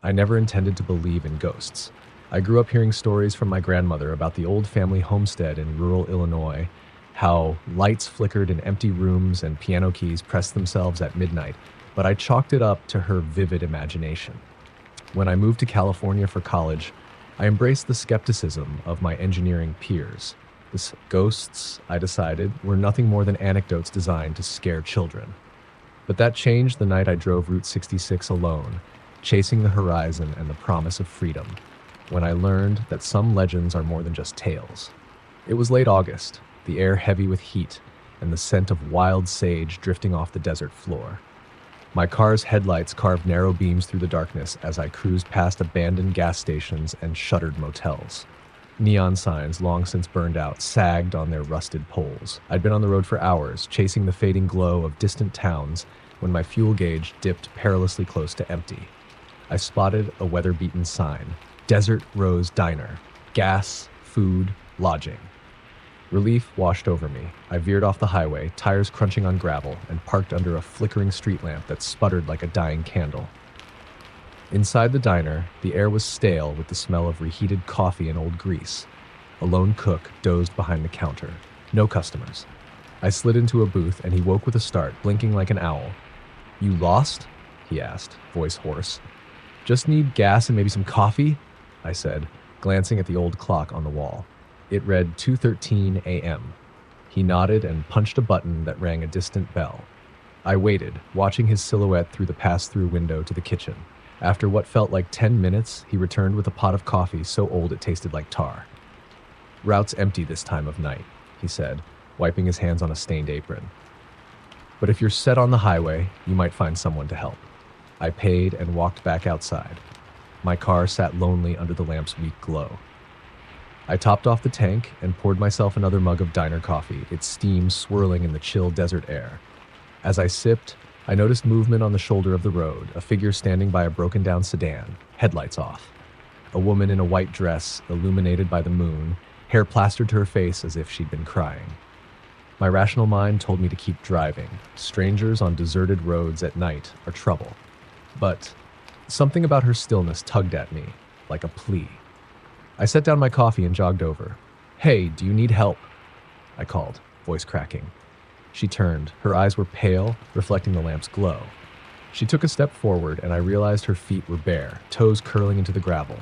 I never intended to believe in ghosts. I grew up hearing stories from my grandmother about the old family homestead in rural Illinois, how lights flickered in empty rooms and piano keys pressed themselves at midnight, but I chalked it up to her vivid imagination. When I moved to California for college, I embraced the skepticism of my engineering peers. The ghosts, I decided, were nothing more than anecdotes designed to scare children. But that changed the night I drove Route 66 alone, chasing the horizon and the promise of freedom, when I learned that some legends are more than just tales. It was late August, the air heavy with heat, and the scent of wild sage drifting off the desert floor. My car's headlights carved narrow beams through the darkness as I cruised past abandoned gas stations and shuttered motels. Neon signs, long since burned out, sagged on their rusted poles. I'd been on the road for hours, chasing the fading glow of distant towns, when my fuel gauge dipped perilously close to empty. I spotted a weather-beaten sign: Desert Rose Diner. Gas, food, lodging. Relief washed over me. I veered off the highway, tires crunching on gravel, and parked under a flickering street lamp that sputtered like a dying candle. Inside the diner, the air was stale with the smell of reheated coffee and old grease. A lone cook dozed behind the counter. No customers. I slid into a booth, and he woke with a start, blinking like an owl. "You lost?" he asked, voice hoarse. "Just need gas and maybe some coffee?" I said, glancing at the old clock on the wall. It read 2:13 a.m. He nodded and punched a button that rang a distant bell. I waited, watching his silhouette through the pass-through window to the kitchen. After what felt like 10 minutes, he returned with a pot of coffee so old it tasted like tar. "Route's empty this time of night," he said, wiping his hands on a stained apron. "But if you're set on the highway, you might find someone to help." I paid and walked back outside. My car sat lonely under the lamp's weak glow. I topped off the tank and poured myself another mug of diner coffee, its steam swirling in the chill desert air. As I sipped, I noticed movement on the shoulder of the road, a figure standing by a broken-down sedan, headlights off. A woman in a white dress, illuminated by the moon, hair plastered to her face as if she'd been crying. My rational mind told me to keep driving. Strangers on deserted roads at night are trouble. But something about her stillness tugged at me, like a plea. I set down my coffee and jogged over. "Hey, do you need help?" I called, voice cracking. She turned. Her eyes were pale, reflecting the lamp's glow. She took a step forward, and I realized her feet were bare, toes curling into the gravel.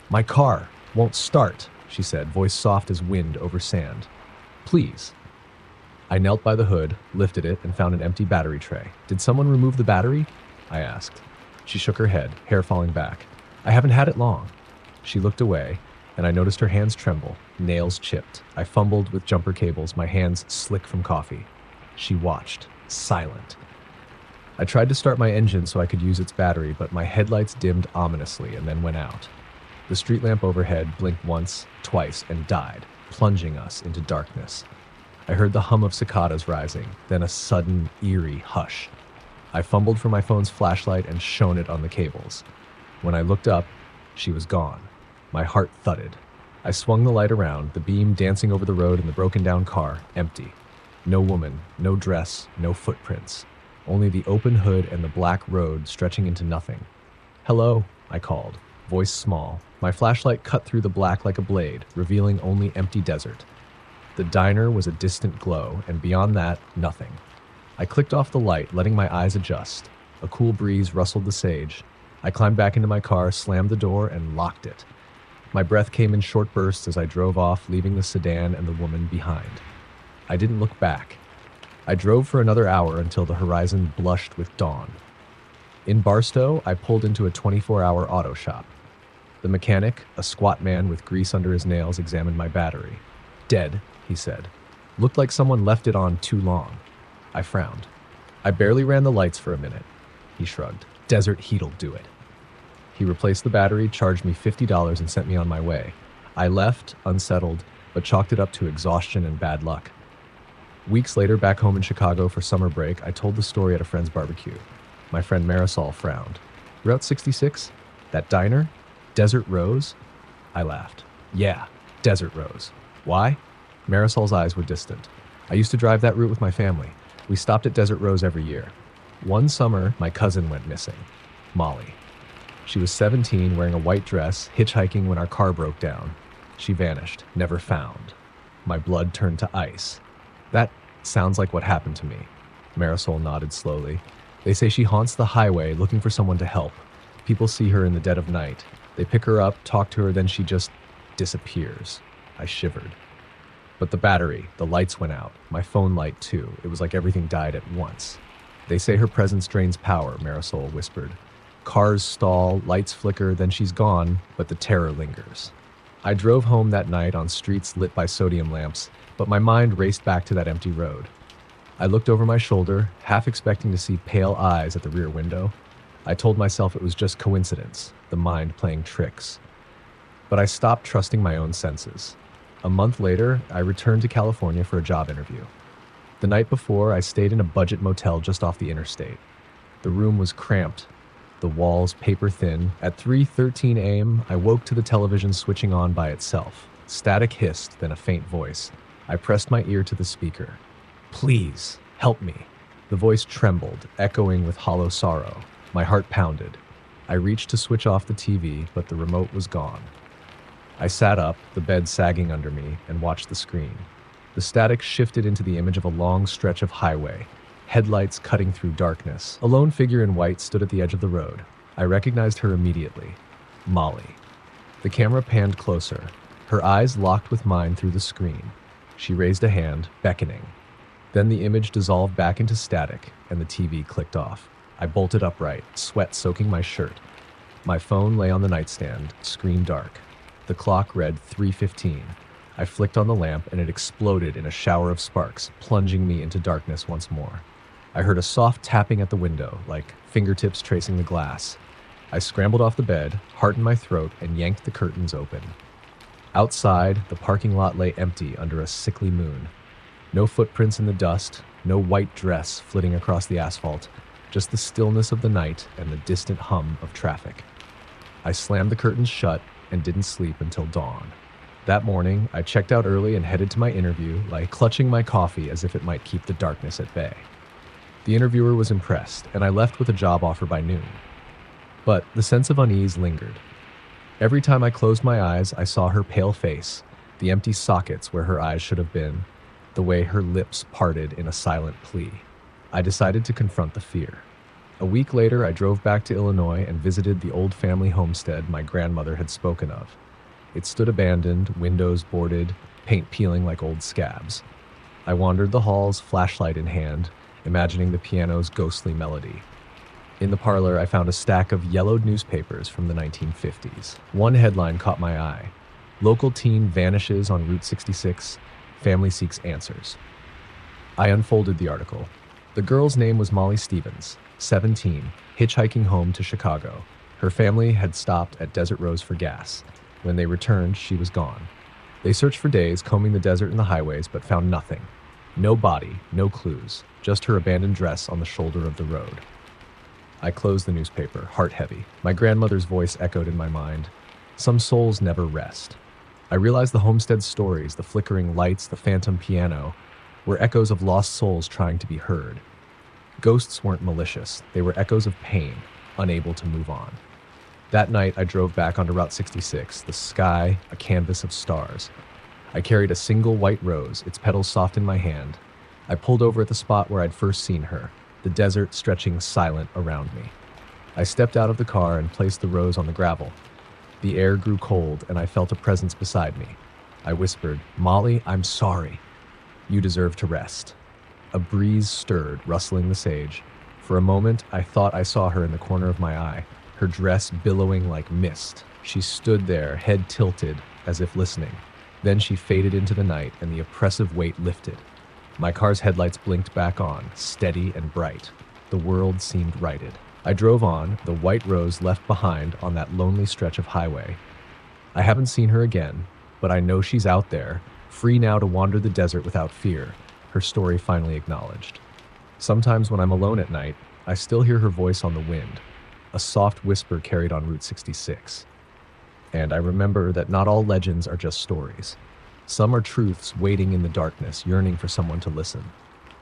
"My car won't start," she said, voice soft as wind over sand. "Please." I knelt by the hood, lifted it, and found an empty battery tray. "Did someone remove the battery?" I asked. She shook her head, hair falling back. "I haven't had it long." She looked away, and I noticed her hands tremble, nails chipped. I fumbled with jumper cables, my hands slick from coffee. She watched, silent. I tried to start my engine so I could use its battery, but my headlights dimmed ominously and then went out. The street lamp overhead blinked once, twice, and died, plunging us into darkness. I heard the hum of cicadas rising, then a sudden, eerie hush. I fumbled for my phone's flashlight and shone it on the cables. When I looked up, she was gone. My heart thudded. I swung the light around, the beam dancing over the road and the broken-down car, empty. No woman, no dress, no footprints. Only the open hood and the black road stretching into nothing. "Hello," I called, voice small. My flashlight cut through the black like a blade, revealing only empty desert. The diner was a distant glow, and beyond that, nothing. I clicked off the light, letting my eyes adjust. A cool breeze rustled the sage. I climbed back into my car, slammed the door, and locked it. My breath came in short bursts as I drove off, leaving the sedan and the woman behind. I didn't look back. I drove for another hour until the horizon blushed with dawn. In Barstow, I pulled into a 24-hour auto shop. The mechanic, a squat man with grease under his nails, examined my battery. "Dead," he said. "Looked like someone left it on too long." I frowned. "I barely ran the lights for a minute." He shrugged. "Desert heat'll do it." He replaced the battery, charged me $50, and sent me on my way. I left, unsettled, but chalked it up to exhaustion and bad luck. Weeks later, back home in Chicago for summer break, I told the story at a friend's barbecue. My friend Marisol frowned. "Route 66? That diner? Desert Rose?" I laughed. "Yeah, Desert Rose. Why?" Marisol's eyes were distant. "I used to drive that route with my family. We stopped at Desert Rose every year. One summer, my cousin went missing. Molly." She was 17, wearing a white dress, hitchhiking when our car broke down. She vanished, never found. My blood turned to ice. That sounds like what happened to me. Marisol nodded slowly. They say she haunts the highway looking for someone to help. People see her in the dead of night. They pick her up, talk to her, then she just disappears. I shivered. But the battery, the lights went out. My phone light too. It was like everything died at once. They say her presence drains power, Marisol whispered. Cars stall, lights flicker, then she's gone, but the terror lingers. I drove home that night on streets lit by sodium lamps, but my mind raced back to that empty road. I looked over my shoulder, half expecting to see pale eyes at the rear window. I told myself it was just coincidence, the mind playing tricks. But I stopped trusting my own senses. A month later, I returned to California for a job interview. The night before, I stayed in a budget motel just off the interstate. The room was cramped, the walls paper thin. At 3:13 a.m., I woke to the television switching on by itself. Static hissed, then a faint voice. I pressed my ear to the speaker. Please, help me. The voice trembled, echoing with hollow sorrow. My heart pounded. I reached to switch off the TV, but the remote was gone. I sat up, the bed sagging under me, and watched the screen. The static shifted into the image of a long stretch of highway, headlights cutting through darkness. A lone figure in white stood at the edge of the road. I recognized her immediately. Molly. The camera panned closer. Her eyes locked with mine through the screen. She raised a hand, beckoning. Then the image dissolved back into static, and the TV clicked off. I bolted upright, sweat soaking my shirt. My phone lay on the nightstand, screen dark. The clock read 3:15. I flicked on the lamp and it exploded in a shower of sparks, plunging me into darkness once more. I heard a soft tapping at the window, like fingertips tracing the glass. I scrambled off the bed, heart in my throat, and yanked the curtains open. Outside, the parking lot lay empty under a sickly moon. No footprints in the dust, no white dress flitting across the asphalt, just the stillness of the night and the distant hum of traffic. I slammed the curtains shut and didn't sleep until dawn. That morning, I checked out early and headed to my interview, like clutching my coffee as if it might keep the darkness at bay. The interviewer was impressed, and I left with a job offer by noon. But the sense of unease lingered. Every time I closed my eyes, I saw her pale face, the empty sockets where her eyes should have been, the way her lips parted in a silent plea. I decided to confront the fear. A week later, I drove back to Illinois and visited the old family homestead my grandmother had spoken of. It stood abandoned, windows boarded, paint peeling like old scabs. I wandered the halls, flashlight in hand, imagining the piano's ghostly melody. In the parlor, I found a stack of yellowed newspapers from the 1950s. One headline caught my eye. Local teen vanishes on Route 66. Family seeks answers. I unfolded the article. The girl's name was Molly Stevens, 17, hitchhiking home to Chicago. Her family had stopped at Desert Rose for gas. When they returned, she was gone. They searched for days, combing the desert and the highways, but found nothing. No body, no clues, just her abandoned dress on the shoulder of the road. I closed the newspaper, heart heavy. My grandmother's voice echoed in my mind. Some souls never rest. I realized the homestead stories, the flickering lights, the phantom piano, were echoes of lost souls trying to be heard. Ghosts weren't malicious. They were echoes of pain, unable to move on. That night, I drove back onto Route 66, the sky a canvas of stars. I carried a single white rose, its petals soft in my hand. I pulled over at the spot where I'd first seen her, the desert stretching silent around me. I stepped out of the car and placed the rose on the gravel. The air grew cold, and I felt a presence beside me. I whispered, "Molly, I'm sorry. You deserve to rest." A breeze stirred, rustling the sage. For a moment, I thought I saw her in the corner of my eye, her dress billowing like mist. She stood there, head tilted, as if listening. Then she faded into the night, and the oppressive weight lifted. My car's headlights blinked back on, steady and bright. The world seemed righted. I drove on, the white rose left behind on that lonely stretch of highway. I haven't seen her again, but I know she's out there, free now to wander the desert without fear, her story finally acknowledged. Sometimes when I'm alone at night, I still hear her voice on the wind, a soft whisper carried on Route 66. And I remember that not all legends are just stories. Some are truths waiting in the darkness, yearning for someone to listen.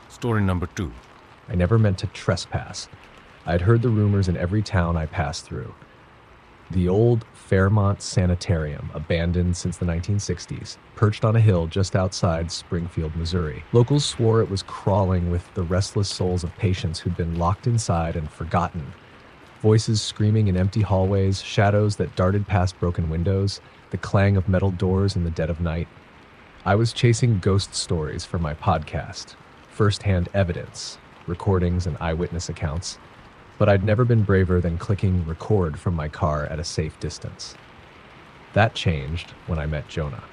Story number 2. I never meant to trespass. I had heard the rumors in every town I passed through. The old Fairmont Sanitarium, abandoned since the 1960s, perched on a hill just outside Springfield, Missouri. Locals swore it was crawling with the restless souls of patients who'd been locked inside and forgotten. Voices screaming in empty hallways, shadows that darted past broken windows, the clang of metal doors in the dead of night. I was chasing ghost stories for my podcast, first-hand evidence, recordings and eyewitness accounts, but I'd never been braver than clicking record from my car at a safe distance. That changed when I met Jonah.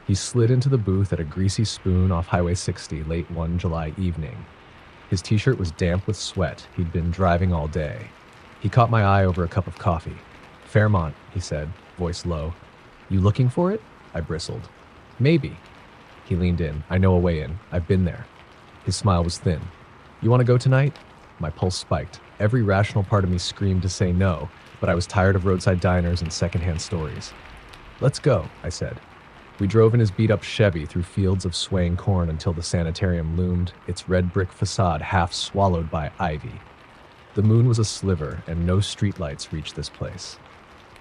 He slid into the booth at a Greasy Spoon off Highway 60 late one July evening. His t-shirt was damp with sweat. He'd been driving all day. He caught my eye over a cup of coffee. "Fairmont," he said, voice low. "You looking for it?" I bristled. "Maybe." He leaned in. "I know a way in. I've been there." His smile was thin. "You want to go tonight?" My pulse spiked. Every rational part of me screamed to say no, but I was tired of roadside diners and secondhand stories. "Let's go," I said. We drove in his beat-up Chevy through fields of swaying corn until the sanitarium loomed, its red brick facade half swallowed by ivy. The moon was a sliver, and no streetlights reached this place.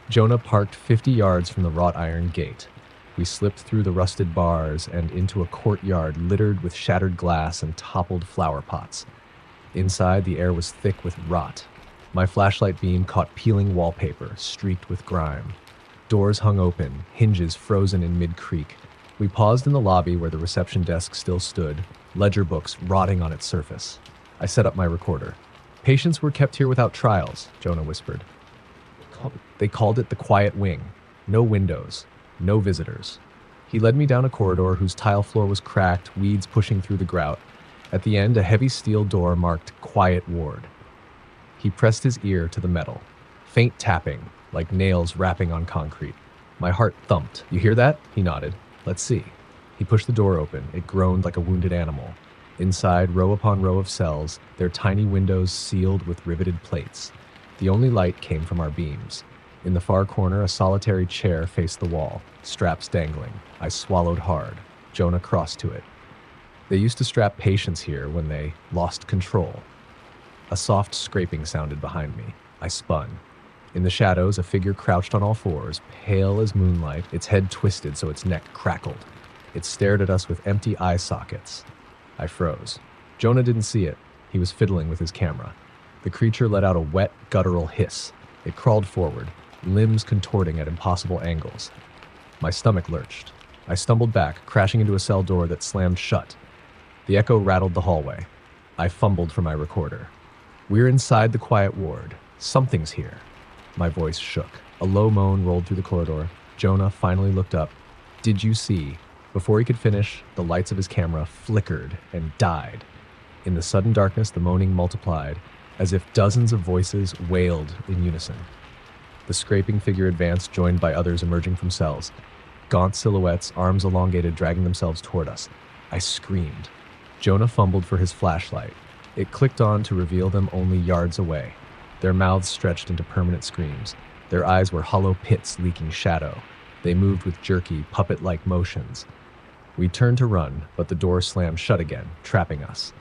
Jonah parked 50 yards from the wrought iron gate. We slipped through the rusted bars and into a courtyard littered with shattered glass and toppled flower pots. Inside, the air was thick with rot. My flashlight beam caught peeling wallpaper, streaked with grime. Doors hung open, hinges frozen in mid-creak. We paused in the lobby where the reception desk still stood, ledger books rotting on its surface. I set up my recorder. "Patients were kept here without trials," Jonah whispered. "They called it the quiet wing. No windows, no visitors." He led me down a corridor whose tile floor was cracked, weeds pushing through the grout. At the end, a heavy steel door marked Quiet Ward. He pressed his ear to the metal. Faint tapping, like nails rapping on concrete. My heart thumped. "You hear that?" He nodded. "Let's see." He pushed the door open. It groaned like a wounded animal. Inside, row upon row of cells, their tiny windows sealed with riveted plates. The only light came from our beams. In the far corner, a solitary chair faced the wall, straps dangling. I swallowed hard. Jonah crossed to it. "They used to strap patients here when they lost control." A soft scraping sounded behind me. I spun. In the shadows, a figure crouched on all fours, pale as moonlight, its head twisted so its neck crackled. It stared at us with empty eye sockets. I froze. Jonah didn't see it. He was fiddling with his camera. The creature let out a wet, guttural hiss. It crawled forward, limbs contorting at impossible angles. My stomach lurched. I stumbled back, crashing into a cell door that slammed shut. The echo rattled the hallway. I fumbled for my recorder. "We're inside the quiet ward. Something's here." My voice shook. A low moan rolled through the corridor. Jonah finally looked up. "Did you see?" Before he could finish, the lights of his camera flickered and died. In the sudden darkness, the moaning multiplied, as if dozens of voices wailed in unison. The scraping figure advanced, joined by others emerging from cells. Gaunt silhouettes, arms elongated, dragging themselves toward us. I screamed. Jonah fumbled for his flashlight. It clicked on to reveal them only yards away. Their mouths stretched into permanent screams. Their eyes were hollow pits leaking shadow. They moved with jerky, puppet-like motions. We turned to run, but the door slammed shut again, trapping us.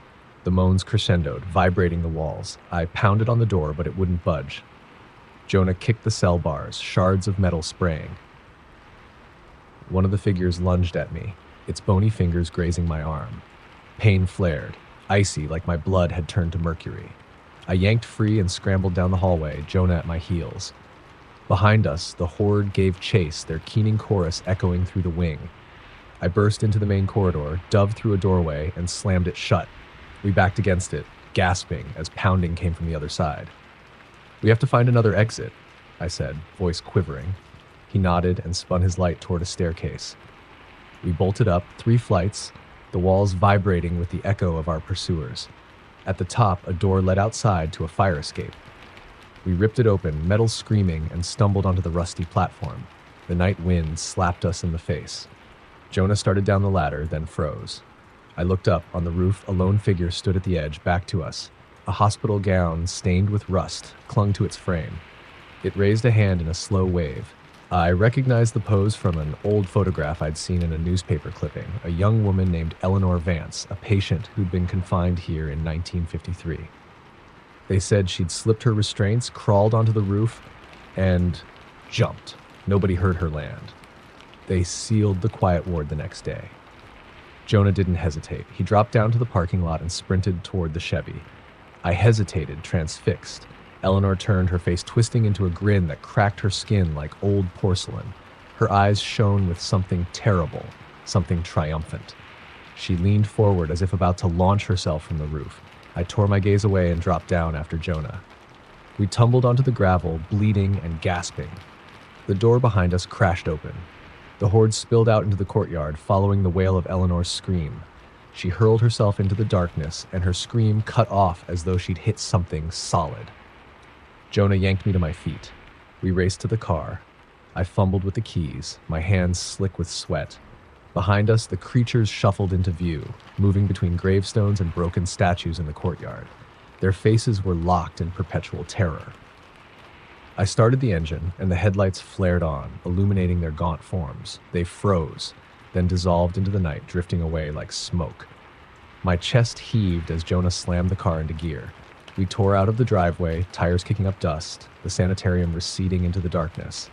The moans crescendoed, vibrating the walls. I pounded on the door, but it wouldn't budge. Jonah kicked the cell bars, shards of metal spraying. One of the figures lunged at me, its bony fingers grazing my arm. Pain flared, icy like my blood had turned to mercury. I yanked free and scrambled down the hallway, Jonah at my heels. Behind us, the horde gave chase, their keening chorus echoing through the wing. I burst into the main corridor, dove through a doorway, and slammed it shut. We backed against it, gasping as pounding came from the other side. "We have to find another exit," I said, voice quivering. He nodded and spun his light toward a staircase. We bolted up 3 flights, the walls vibrating with the echo of our pursuers. At the top, a door led outside to a fire escape. We ripped it open, metal screaming, and stumbled onto the rusty platform. The night wind slapped us in the face. Jonah started down the ladder, then froze. I looked up. On the roof, a lone figure stood at the edge, back to us. A hospital gown, stained with rust, clung to its frame. It raised a hand in a slow wave. I recognized the pose from an old photograph I'd seen in a newspaper clipping, a young woman named Eleanor Vance, a patient who'd been confined here in 1953. They said she'd slipped her restraints, crawled onto the roof, and jumped. Nobody heard her land. They sealed the quiet ward the next day. Jonah didn't hesitate. He dropped down to the parking lot and sprinted toward the Chevy. I hesitated, transfixed. Eleanor turned, her face twisting into a grin that cracked her skin like old porcelain. Her eyes shone with something terrible, something triumphant. She leaned forward as if about to launch herself from the roof. I tore my gaze away and dropped down after Jonah. We tumbled onto the gravel, bleeding and gasping. The door behind us crashed open. The horde spilled out into the courtyard, following the wail of Eleanor's scream. She hurled herself into the darkness, and her scream cut off as though she'd hit something solid. Jonah yanked me to my feet. We raced to the car. I fumbled with the keys, my hands slick with sweat. Behind us, the creatures shuffled into view, moving between gravestones and broken statues in the courtyard. Their faces were locked in perpetual terror. I started the engine, and the headlights flared on, illuminating their gaunt forms. They froze, then dissolved into the night, drifting away like smoke. My chest heaved as Jonah slammed the car into gear. We tore out of the driveway, tires kicking up dust, the sanitarium receding into the darkness.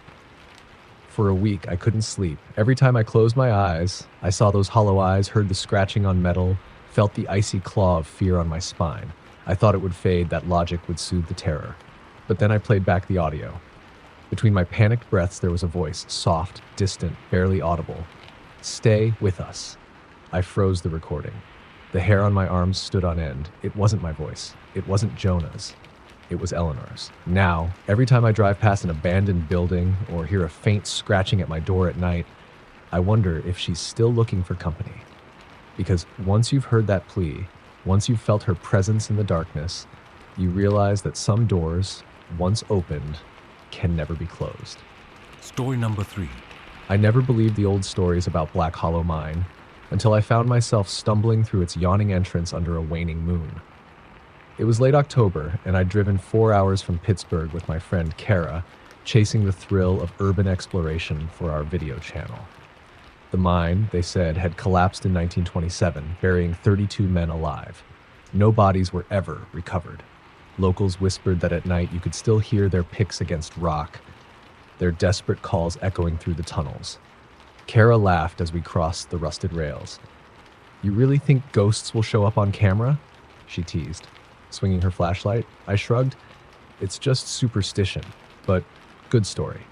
For a week, I couldn't sleep. Every time I closed my eyes, I saw those hollow eyes, heard the scratching on metal, felt the icy claw of fear on my spine. I thought it would fade, that logic would soothe the terror. But then I played back the audio. Between my panicked breaths, there was a voice, soft, distant, barely audible. "Stay with us." I froze the recording. The hair on my arms stood on end. It wasn't my voice. It wasn't Jonah's. It was Eleanor's. Now, every time I drive past an abandoned building or hear a faint scratching at my door at night, I wonder if she's still looking for company. Because once you've heard that plea, once you've felt her presence in the darkness, you realize that some doors, once opened, can never be closed. Story number 3. I never believed the old stories about Black Hollow Mine until I found myself stumbling through its yawning entrance under a waning moon. It was late October, and I'd driven 4 hours from Pittsburgh with my friend Kara, chasing the thrill of urban exploration for our video channel. The mine, they said, had collapsed in 1927, burying 32 men alive. No bodies were ever recovered. Locals whispered that at night you could still hear their picks against rock, their desperate calls echoing through the tunnels. Kara laughed as we crossed the rusted rails. "You really think ghosts will show up on camera?" she teased, swinging her flashlight. I shrugged. "It's just superstition, but good story."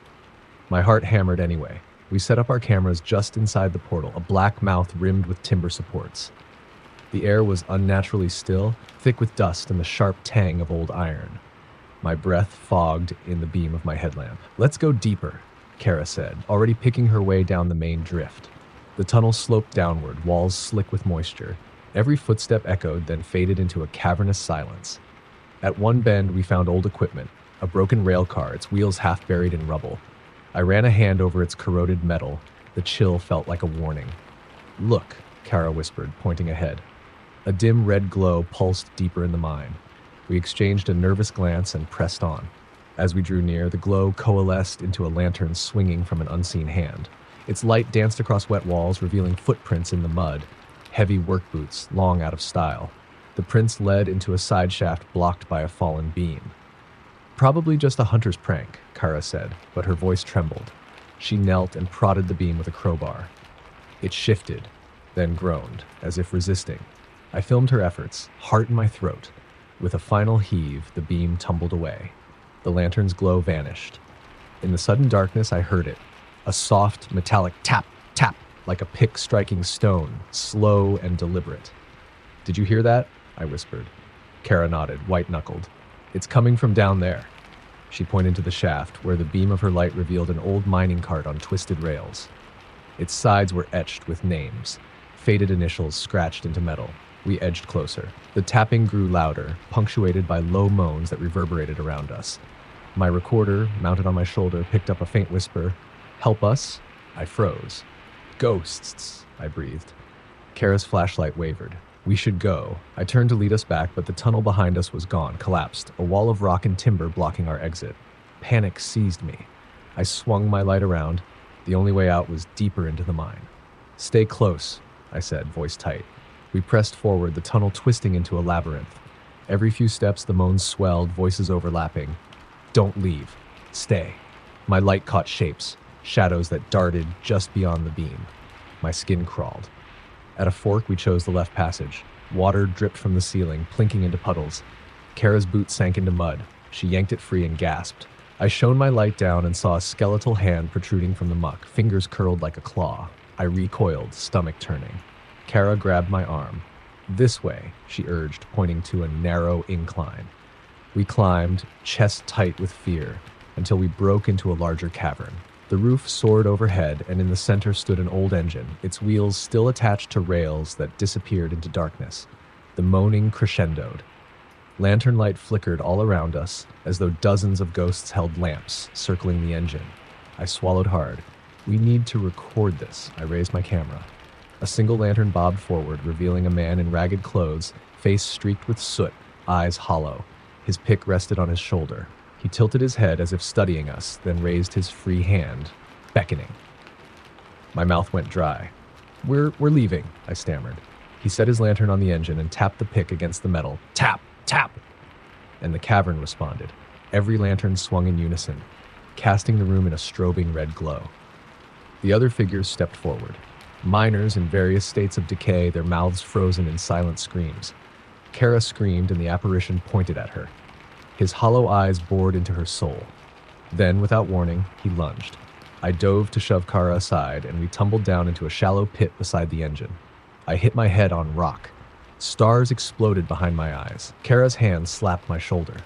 My heart hammered anyway. We set up our cameras just inside the portal, a black mouth rimmed with timber supports. The air was unnaturally still, thick with dust and the sharp tang of old iron. My breath fogged in the beam of my headlamp. "Let's go deeper," Kara said, already picking her way down the main drift. The tunnel sloped downward, walls slick with moisture. Every footstep echoed, then faded into a cavernous silence. At one bend, we found old equipment, a broken rail car, its wheels half buried in rubble. I ran a hand over its corroded metal. The chill felt like a warning. "Look," Kara whispered, pointing ahead. A dim red glow pulsed deeper in the mine. We exchanged a nervous glance and pressed on. As we drew near, the glow coalesced into a lantern swinging from an unseen hand. Its light danced across wet walls, revealing footprints in the mud, heavy work boots, long out of style. The prints led into a side shaft blocked by a fallen beam. "Probably just a hunter's prank," Kara said, but her voice trembled. She knelt and prodded the beam with a crowbar. It shifted, then groaned, as if resisting. I filmed her efforts, heart in my throat. With a final heave, the beam tumbled away. The lantern's glow vanished. In the sudden darkness, I heard it. A soft, metallic tap, tap, like a pick striking stone, slow and deliberate. "Did you hear that?" I whispered. Kara nodded, white-knuckled. "It's coming from down there." She pointed to the shaft, where the beam of her light revealed an old mining cart on twisted rails. Its sides were etched with names, faded initials scratched into metal. We edged closer. The tapping grew louder, punctuated by low moans that reverberated around us. My recorder, mounted on my shoulder, picked up a faint whisper. "Help us?" I froze. "Ghosts," I breathed. Kara's flashlight wavered. "We should go." I turned to lead us back, but the tunnel behind us was gone, collapsed, a wall of rock and timber blocking our exit. Panic seized me. I swung my light around. The only way out was deeper into the mine. "Stay close," I said, voice tight. We pressed forward, the tunnel twisting into a labyrinth. Every few steps, the moans swelled, voices overlapping. "Don't leave. Stay." My light caught shapes, shadows that darted just beyond the beam. My skin crawled. At a fork, we chose the left passage. Water dripped from the ceiling, plinking into puddles. Kara's boot sank into mud. She yanked it free and gasped. I shone my light down and saw a skeletal hand protruding from the muck, fingers curled like a claw. I recoiled, stomach turning. Kara grabbed my arm. "This way," she urged, pointing to a narrow incline. We climbed, chest tight with fear, until we broke into a larger cavern. The roof soared overhead, and in the center stood an old engine, its wheels still attached to rails that disappeared into darkness. The moaning crescendoed. Lantern light flickered all around us, as though dozens of ghosts held lamps, circling the engine. I swallowed hard. "We need to record this." I raised my camera. A single lantern bobbed forward, revealing a man in ragged clothes, face streaked with soot, eyes hollow. His pick rested on his shoulder. He tilted his head as if studying us, then raised his free hand, beckoning. My mouth went dry. We're leaving," I stammered. He set his lantern on the engine and tapped the pick against the metal. Tap! Tap! And the cavern responded. Every lantern swung in unison, casting the room in a strobing red glow. The other figures stepped forward. Miners in various states of decay, their mouths frozen in silent screams. Kara screamed and the apparition pointed at her. His hollow eyes bored into her soul. Then, without warning, he lunged. I dove to shove Kara aside, and we tumbled down into a shallow pit beside the engine. I hit my head on rock. Stars exploded behind my eyes. Kara's hand slapped my shoulder.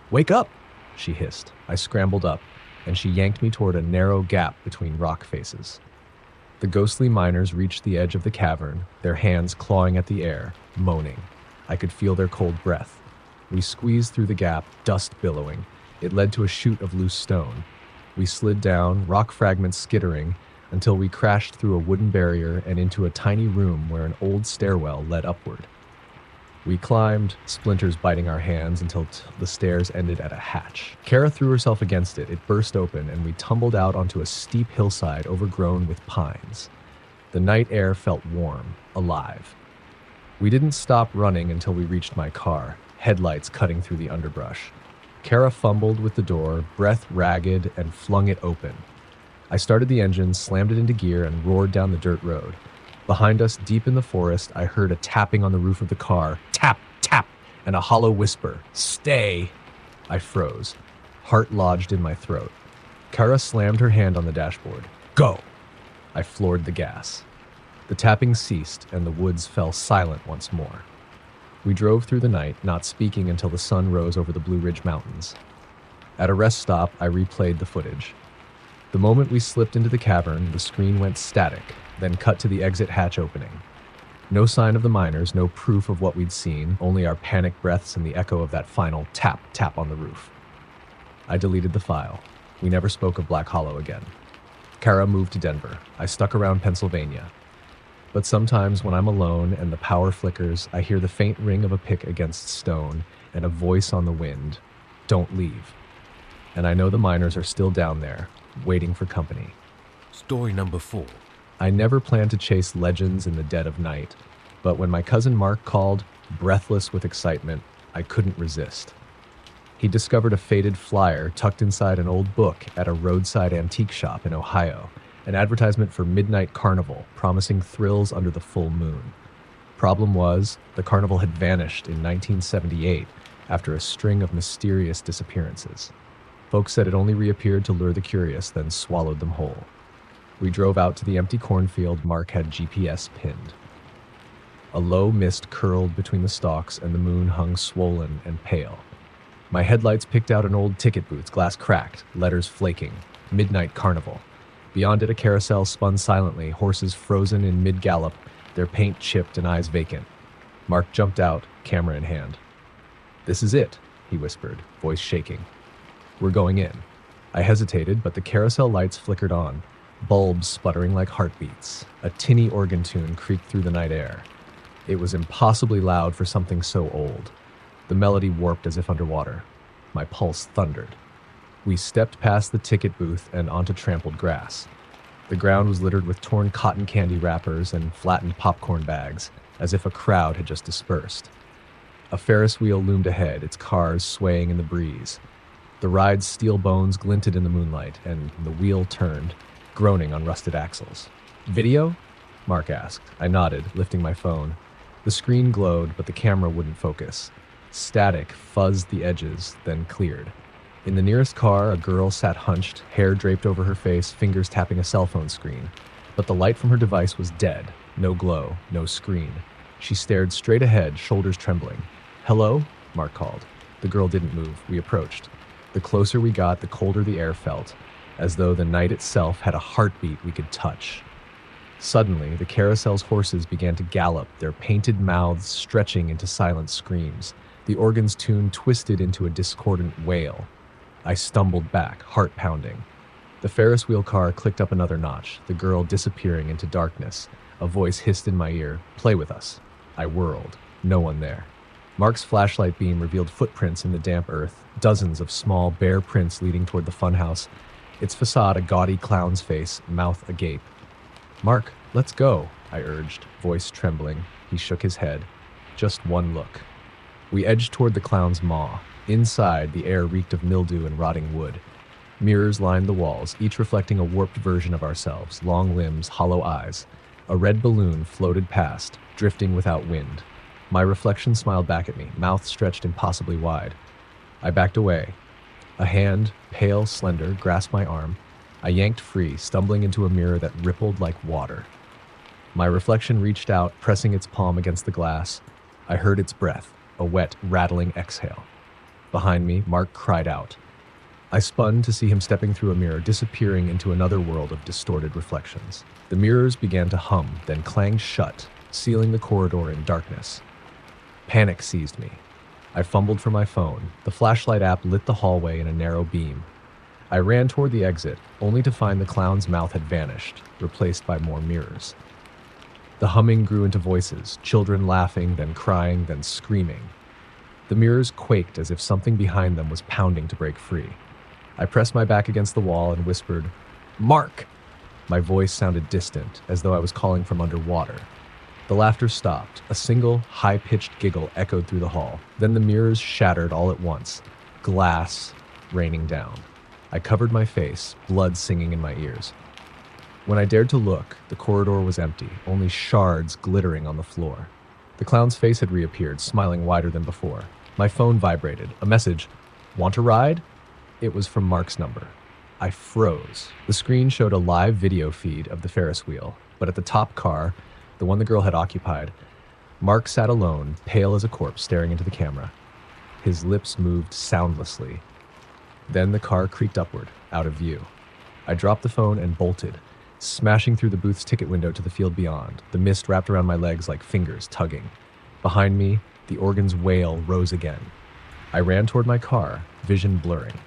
"Wake up!" she hissed. I scrambled up, and she yanked me toward a narrow gap between rock faces. The ghostly miners reached the edge of the cavern, their hands clawing at the air, moaning. I could feel their cold breath. We squeezed through the gap, dust billowing. It led to a chute of loose stone. We slid down, rock fragments skittering, until we crashed through a wooden barrier and into a tiny room where an old stairwell led upward. We climbed, splinters biting our hands, until the stairs ended at a hatch. Kara threw herself against it. It burst open, and we tumbled out onto a steep hillside overgrown with pines. The night air felt warm, alive. We didn't stop running until we reached my car, headlights cutting through the underbrush. Kara fumbled with the door, breath ragged, and flung it open. I started the engine, slammed it into gear, and roared down the dirt road. Behind us, deep in the forest, I heard a tapping on the roof of the car. Tap, tap, and a hollow whisper. "Stay!" I froze, heart lodged in my throat. Kara slammed her hand on the dashboard. "Go!" I floored the gas. The tapping ceased, and the woods fell silent once more. We drove through the night, not speaking until the sun rose over the Blue Ridge Mountains. At a rest stop, I replayed the footage. The moment we slipped into the cavern, the screen went static, then cut to the exit hatch opening. No sign of the miners, no proof of what we'd seen, only our panic breaths and the echo of that final tap, tap on the roof. I deleted the file. We never spoke of Black Hollow again. Kara moved to Denver. I stuck around Pennsylvania. But sometimes when I'm alone and the power flickers, I hear the faint ring of a pick against stone and a voice on the wind. "Don't leave." And I know the miners are still down there, waiting for company. Story number 4. I never planned to chase legends in the dead of night, but when my cousin Mark called, breathless with excitement, I couldn't resist. He discovered a faded flyer tucked inside an old book at a roadside antique shop in Ohio, an advertisement for Midnight Carnival, promising thrills under the full moon. Problem was, the carnival had vanished in 1978 after a string of mysterious disappearances. Folks said it only reappeared to lure the curious, then swallowed them whole. We drove out to the empty cornfield Mark had GPS pinned. A low mist curled between the stalks, and the moon hung swollen and pale. My headlights picked out an old ticket booth, glass cracked, letters flaking. Midnight Carnival. Beyond it, a carousel spun silently, horses frozen in mid-gallop, their paint chipped and eyes vacant. Mark jumped out, camera in hand. "This is it," he whispered, voice shaking. "We're going in." I hesitated, but the carousel lights flickered on, bulbs sputtering like heartbeats. A tinny organ tune creaked through the night air. It was impossibly loud for something so old. The melody warped as if underwater. My pulse thundered. We stepped past the ticket booth and onto trampled grass. The ground was littered with torn cotton candy wrappers and flattened popcorn bags, as if a crowd had just dispersed. A Ferris wheel loomed ahead, its cars swaying in the breeze. The ride's steel bones glinted in the moonlight, and the wheel turned, groaning on rusted axles. Video? Mark asked. I nodded, lifting my phone. The screen glowed, but the camera wouldn't focus. Static fuzzed the edges, then cleared. In the nearest car, a girl sat hunched, hair draped over her face, fingers tapping a cell phone screen. But the light from her device was dead. No glow, no screen. She stared straight ahead, shoulders trembling. "Hello?" Mark called. The girl didn't move. We approached. The closer we got, the colder the air felt, as though the night itself had a heartbeat we could touch. Suddenly, the carousel's horses began to gallop, their painted mouths stretching into silent screams. The organ's tune twisted into a discordant wail. I stumbled back, heart pounding. The Ferris wheel car clicked up another notch, the girl disappearing into darkness. A voice hissed in my ear, "Play with us." I whirled. No one there. Mark's flashlight beam revealed footprints in the damp earth, dozens of small, bare prints leading toward the funhouse, its facade a gaudy clown's face, mouth agape. "Mark, let's go," I urged, voice trembling. He shook his head. "Just one look." We edged toward the clown's maw. Inside, the air reeked of mildew and rotting wood. Mirrors lined the walls, each reflecting a warped version of ourselves, long limbs, hollow eyes. A red balloon floated past, drifting without wind. My reflection smiled back at me, mouth stretched impossibly wide. I backed away. A hand, pale, slender, grasped my arm. I yanked free, stumbling into a mirror that rippled like water. My reflection reached out, pressing its palm against the glass. I heard its breath, a wet, rattling exhale. Behind me, Mark cried out. I spun to see him stepping through a mirror, disappearing into another world of distorted reflections. The mirrors began to hum, then clanged shut, sealing the corridor in darkness. Panic seized me. I fumbled for my phone. The flashlight app lit the hallway in a narrow beam. I ran toward the exit, only to find the clown's mouth had vanished, replaced by more mirrors. The humming grew into voices, children laughing, then crying, then screaming. The mirrors quaked as if something behind them was pounding to break free. I pressed my back against the wall and whispered, "Mark!" My voice sounded distant, as though I was calling from underwater. The laughter stopped. A single, high-pitched giggle echoed through the hall. Then the mirrors shattered all at once, glass raining down. I covered my face, blood singing in my ears. When I dared to look, the corridor was empty, only shards glittering on the floor. The clown's face had reappeared, smiling wider than before. My phone vibrated. A message, "Want a ride?" It was from Mark's number. I froze. The screen showed a live video feed of the Ferris wheel, but at the top car, the one the girl had occupied, Mark sat alone, pale as a corpse, staring into the camera. His lips moved soundlessly. Then the car creaked upward, out of view. I dropped the phone and bolted, smashing through the booth's ticket window to the field beyond. The mist wrapped around my legs like fingers tugging. Behind me, the organ's wail rose again. I ran toward my car, vision blurring.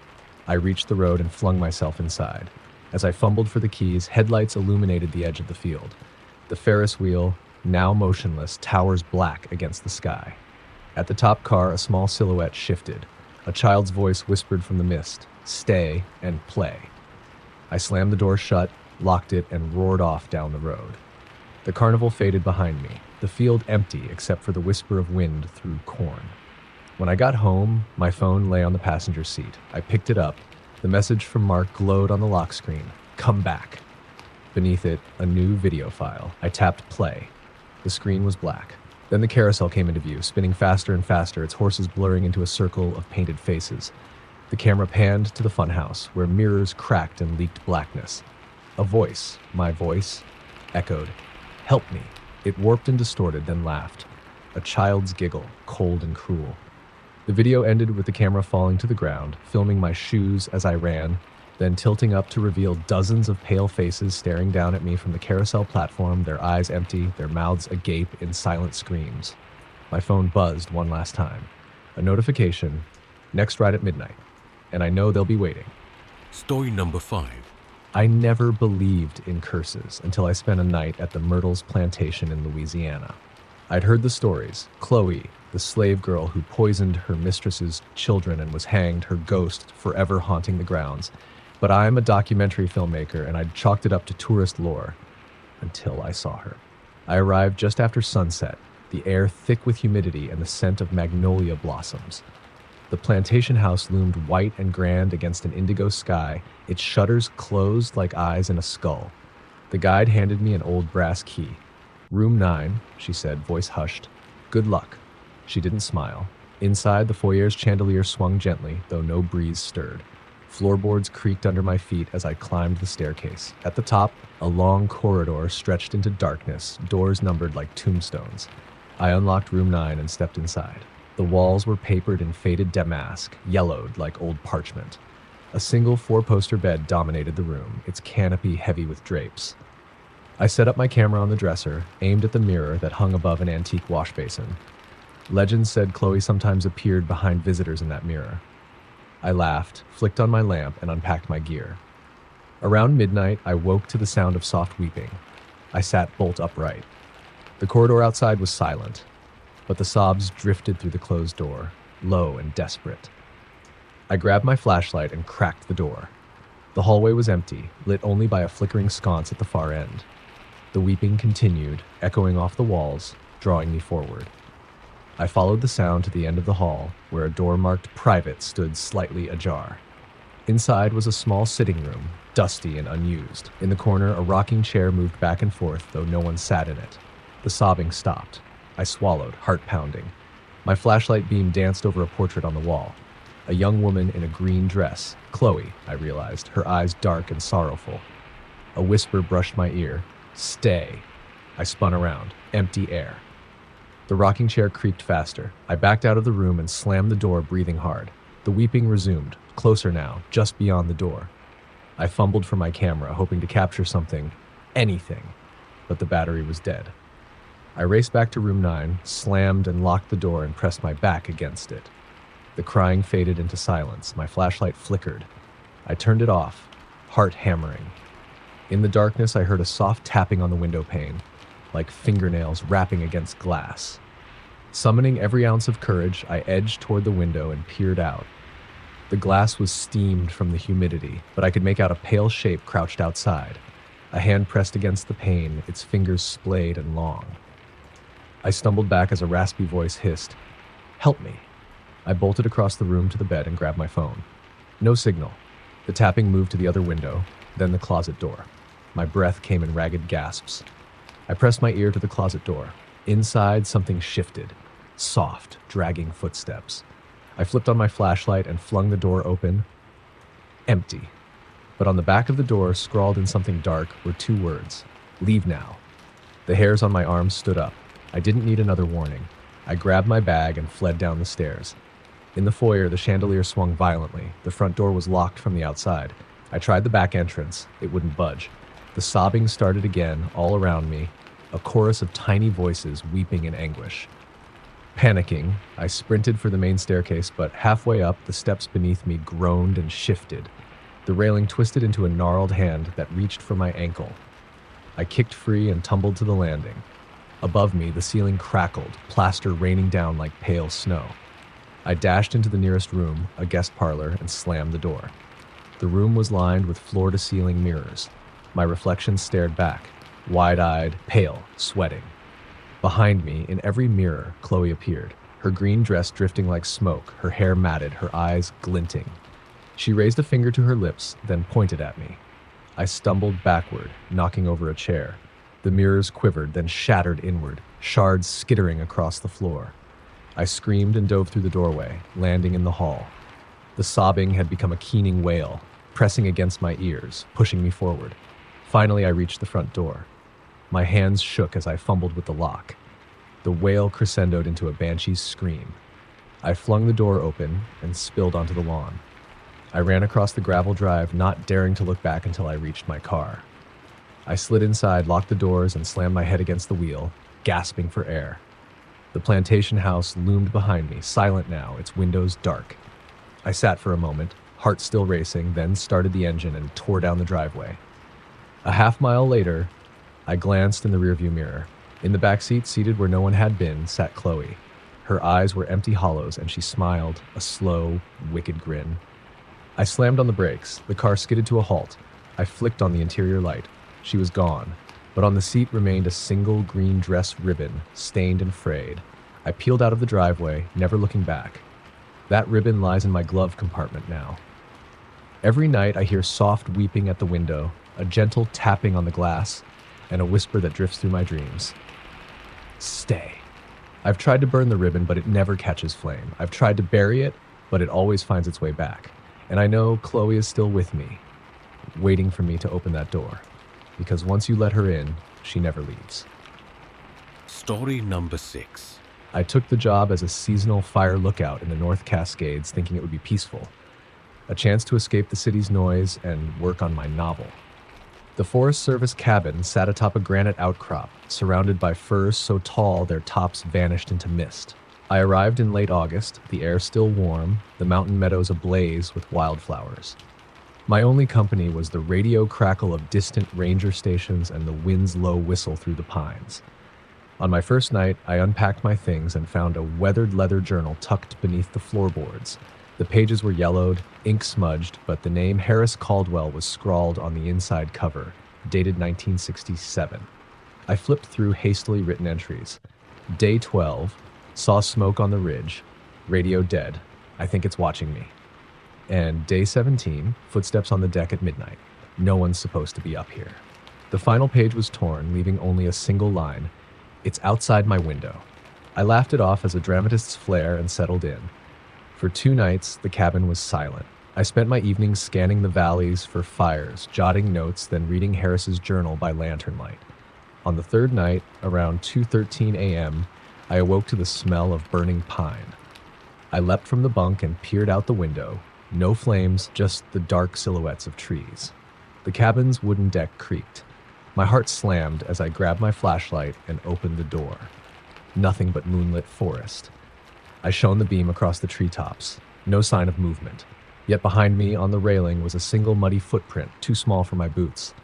I reached the road and flung myself inside. As I fumbled for the keys, headlights illuminated the edge of the field. The Ferris wheel, now motionless, towers black against the sky. At the top car, a small silhouette shifted. A child's voice whispered from the mist, "Stay and play." I slammed the door shut, locked it, and roared off down the road. The carnival faded behind me, the field empty except for the whisper of wind through corn. When I got home, my phone lay on the passenger seat. I picked it up. The message from Mark glowed on the lock screen. "Come back." Beneath it, a new video file. I tapped play. The screen was black. Then the carousel came into view, spinning faster and faster, its horses blurring into a circle of painted faces. The camera panned to the funhouse, where mirrors cracked and leaked blackness. A voice, my voice, echoed, "Help me." It warped and distorted, then laughed. A child's giggle, cold and cruel. The video ended with the camera falling to the ground, filming my shoes as I ran, then tilting up to reveal dozens of pale faces staring down at me from the carousel platform, their eyes empty, their mouths agape in silent screams. My phone buzzed one last time. A notification, "Next ride at midnight," and I know they'll be waiting. Story number 5. I never believed in curses until I spent a night at the Myrtles plantation in Louisiana. I'd heard the stories. Chloe, the slave girl who poisoned her mistress's children and was hanged, her ghost forever haunting the grounds. But I'm a documentary filmmaker, and I'd chalked it up to tourist lore until I saw her. I arrived just after sunset, the air thick with humidity and the scent of magnolia blossoms. The plantation house loomed white and grand against an indigo sky, its shutters closed like eyes in a skull. The guide handed me an old brass key. "Room 9, she said, voice hushed. "Good luck." She didn't smile. Inside, the foyer's chandelier swung gently, though no breeze stirred. Floorboards creaked under my feet as I climbed the staircase. At the top, a long corridor stretched into darkness, doors numbered like tombstones. I unlocked room 9 and stepped inside. The walls were papered in faded damask, yellowed like old parchment. A single four-poster bed dominated the room, its canopy heavy with drapes. I set up my camera on the dresser, aimed at the mirror that hung above an antique wash basin. Legend said Chloe sometimes appeared behind visitors in that mirror. I laughed, flicked on my lamp, and unpacked my gear. Around midnight, I woke to the sound of soft weeping. I sat bolt upright. The corridor outside was silent, but the sobs drifted through the closed door, low and desperate. I grabbed my flashlight and cracked the door. The hallway was empty, lit only by a flickering sconce at the far end. The weeping continued, echoing off the walls, drawing me forward. I followed the sound to the end of the hall, where a door marked "Private" stood slightly ajar. Inside was a small sitting room, dusty and unused. In the corner, a rocking chair moved back and forth, though no one sat in it. The sobbing stopped. I swallowed, heart pounding. My flashlight beam danced over a portrait on the wall. A young woman in a green dress. Chloe, I realized, her eyes dark and sorrowful. A whisper brushed my ear. "Stay." I spun around. Empty air. The rocking chair creaked faster. I backed out of the room and slammed the door, breathing hard. The weeping resumed, closer now, just beyond the door. I fumbled for my camera, hoping to capture something, anything, but the battery was dead. I raced back to room 9, slammed and locked the door, and pressed my back against it. The crying faded into silence. My flashlight flickered. I turned it off, heart hammering. In the darkness, I heard a soft tapping on the window pane, like fingernails rapping against glass. Summoning every ounce of courage, I edged toward the window and peered out. The glass was steamed from the humidity, but I could make out a pale shape crouched outside. A hand pressed against the pane, its fingers splayed and long. I stumbled back as a raspy voice hissed, "Help me." I bolted across the room to the bed and grabbed my phone. No signal. The tapping moved to the other window, then the closet door. My breath came in ragged gasps. I pressed my ear to the closet door. Inside, something shifted. Soft, dragging footsteps. I flipped on my flashlight and flung the door open. Empty. But on the back of the door, scrawled in something dark, were 2 words. "Leave now." The hairs on my arms stood up. I didn't need another warning. I grabbed my bag and fled down the stairs. In the foyer, the chandelier swung violently. The front door was locked from the outside. I tried the back entrance. It wouldn't budge. The sobbing started again, all around me, a chorus of tiny voices weeping in anguish. Panicking, I sprinted for the main staircase, but halfway up, the steps beneath me groaned and shifted. The railing twisted into a gnarled hand that reached for my ankle. I kicked free and tumbled to the landing. Above me, the ceiling crackled, plaster raining down like pale snow. I dashed into the nearest room, a guest parlor, and slammed the door. The room was lined with floor-to-ceiling mirrors. My reflection stared back, wide-eyed, pale, sweating. Behind me, in every mirror, Chloe appeared, her green dress drifting like smoke, her hair matted, her eyes glinting. She raised a finger to her lips, then pointed at me. I stumbled backward, knocking over a chair. The mirrors quivered, then shattered inward, shards skittering across the floor. I screamed and dove through the doorway, landing in the hall. The sobbing had become a keening wail, pressing against my ears, pushing me forward. Finally, I reached the front door. My hands shook as I fumbled with the lock. The wail crescendoed into a banshee's scream. I flung the door open and spilled onto the lawn. I ran across the gravel drive, not daring to look back until I reached my car. I slid inside, locked the doors, and slammed my head against the wheel, gasping for air. The plantation house loomed behind me, silent now, its windows dark. I sat for a moment, heart still racing, then started the engine and tore down the driveway. A half-mile later, I glanced in the rearview mirror. In the back seat, seated where no one had been, sat Chloe. Her eyes were empty hollows, and she smiled, a slow, wicked grin. I slammed on the brakes. The car skidded to a halt. I flicked on the interior light. She was gone, but on the seat remained a single green dress ribbon, stained and frayed. I peeled out of the driveway, never looking back. That ribbon lies in my glove compartment now. Every night I hear soft weeping at the window, a gentle tapping on the glass, and a whisper that drifts through my dreams. Stay. I've tried to burn the ribbon, but it never catches flame. I've tried to bury it, but it always finds its way back. And I know Chloe is still with me, waiting for me to open that door. Because once you let her in, she never leaves. Story number 6. I took the job as a seasonal fire lookout in the North Cascades, thinking it would be peaceful. A chance to escape the city's noise and work on my novel. The Forest Service cabin sat atop a granite outcrop, surrounded by firs so tall their tops vanished into mist. I arrived in late August, the air still warm, the mountain meadows ablaze with wildflowers. My only company was the radio crackle of distant ranger stations and the wind's low whistle through the pines. On my first night, I unpacked my things and found a weathered leather journal tucked beneath the floorboards. The pages were yellowed, ink smudged, but the name Harris Caldwell was scrawled on the inside cover, dated 1967. I flipped through hastily written entries. Day 12, saw smoke on the ridge, radio dead, I think it's watching me. And day 17, footsteps on the deck at midnight. No one's supposed to be up here. The final page was torn, leaving only a single line. It's outside my window. I laughed it off as a dramatist's flair and settled in. For 2 nights, the cabin was silent. I spent my evenings scanning the valleys for fires, jotting notes, then reading Harris's journal by lantern light. On the 3rd night, around 2:13 a.m., I awoke to the smell of burning pine. I leapt from the bunk and peered out the window. No flames, just the dark silhouettes of trees. The cabin's wooden deck creaked. My heart slammed as I grabbed my flashlight and opened the door. Nothing but moonlit forest. I shone the beam across the treetops. No sign of movement. Yet behind me, on the railing, was a single muddy footprint, too small for my boots.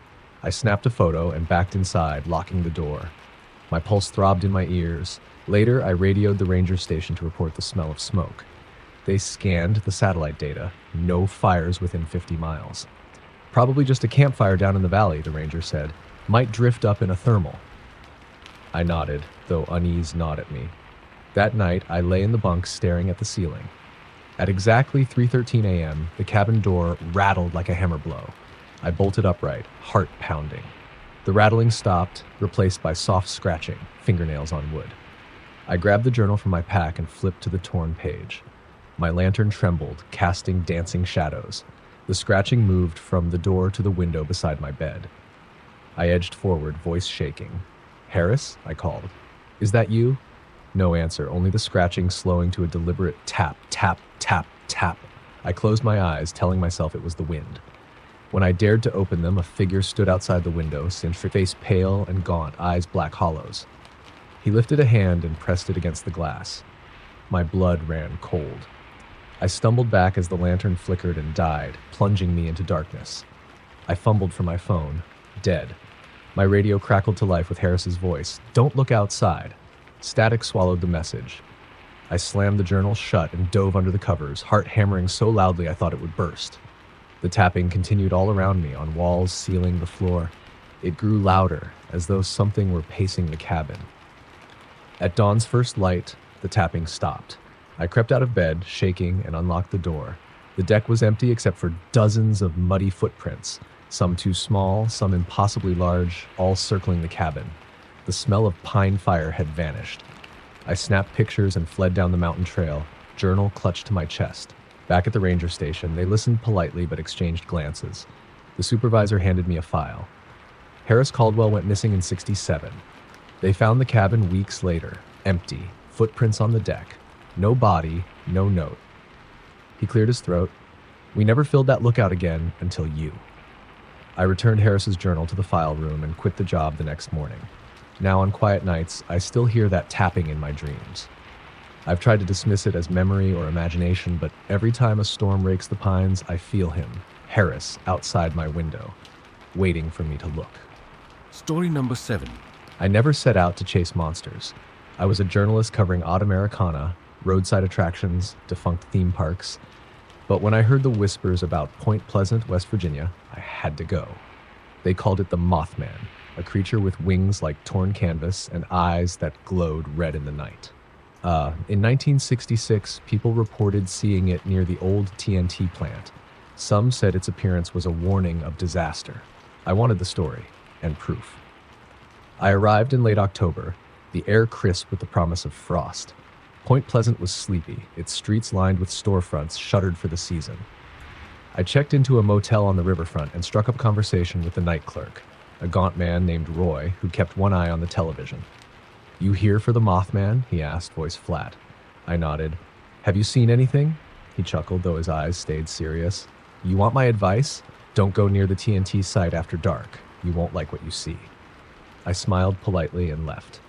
I snapped a photo and backed inside, locking the door. My pulse throbbed in my ears. Later, I radioed the ranger station to report the smell of smoke. They scanned the satellite data. No fires within 50 miles. Probably just a campfire down in the valley, the ranger said. Might drift up in a thermal. I nodded, though unease gnawed at me. That night, I lay in the bunk staring at the ceiling. At exactly 3:13 a.m., the cabin door rattled like a hammer blow. I bolted upright, heart pounding. The rattling stopped, replaced by soft scratching, fingernails on wood. I grabbed the journal from my pack and flipped to the torn page. My lantern trembled, casting dancing shadows. The scratching moved from the door to the window beside my bed. I edged forward, voice shaking. "Harris?" I called. "Is that you?" No answer, only the scratching slowing to a deliberate tap, tap, tap, tap. I closed my eyes, telling myself it was the wind. When I dared to open them, a figure stood outside the window, face pale and gaunt, eyes black hollows. He lifted a hand and pressed it against the glass. My blood ran cold. I stumbled back as the lantern flickered and died, plunging me into darkness. I fumbled for my phone. Dead. My radio crackled to life with Harris's voice. "Don't look outside." Static swallowed the message. I slammed the journal shut and dove under the covers, heart hammering so loudly I thought it would burst. The tapping continued all around me, on walls, ceiling, the floor. It grew louder, as though something were pacing the cabin. At dawn's first light, the tapping stopped. I crept out of bed, shaking, and unlocked the door. The deck was empty except for dozens of muddy footprints, some too small, some impossibly large, all circling the cabin. The smell of pine fire had vanished. I snapped pictures and fled down the mountain trail, journal clutched to my chest. Back at the ranger station, they listened politely but exchanged glances. The supervisor handed me a file. Harris Caldwell went missing in '67. They found the cabin weeks later, empty, footprints on the deck. No body, no note. He cleared his throat. "We never filled that lookout again until you." I returned Harris's journal to the file room and quit the job the next morning. Now on quiet nights, I still hear that tapping in my dreams. I've tried to dismiss it as memory or imagination, but every time a storm rakes the pines, I feel him, Harris, outside my window, waiting for me to look. Story number 7. I never set out to chase monsters. I was a journalist covering odd Americana, roadside attractions, defunct theme parks. But when I heard the whispers about Point Pleasant, West Virginia, I had to go. They called it the Mothman, a creature with wings like torn canvas and eyes that glowed red in the night. In 1966, people reported seeing it near the old TNT plant. Some said its appearance was a warning of disaster. I wanted the story and proof. I arrived in late October, the air crisp with the promise of frost. Point Pleasant was sleepy, its streets lined with storefronts shuttered for the season. I checked into a motel on the riverfront and struck up conversation with the night clerk, a gaunt man named Roy who kept one eye on the television. "You here for the Mothman?" he asked, voice flat. I nodded. "Have you seen anything?" He chuckled, though his eyes stayed serious. "You want my advice? Don't go near the TNT site after dark. You won't like what you see." I smiled politely and left.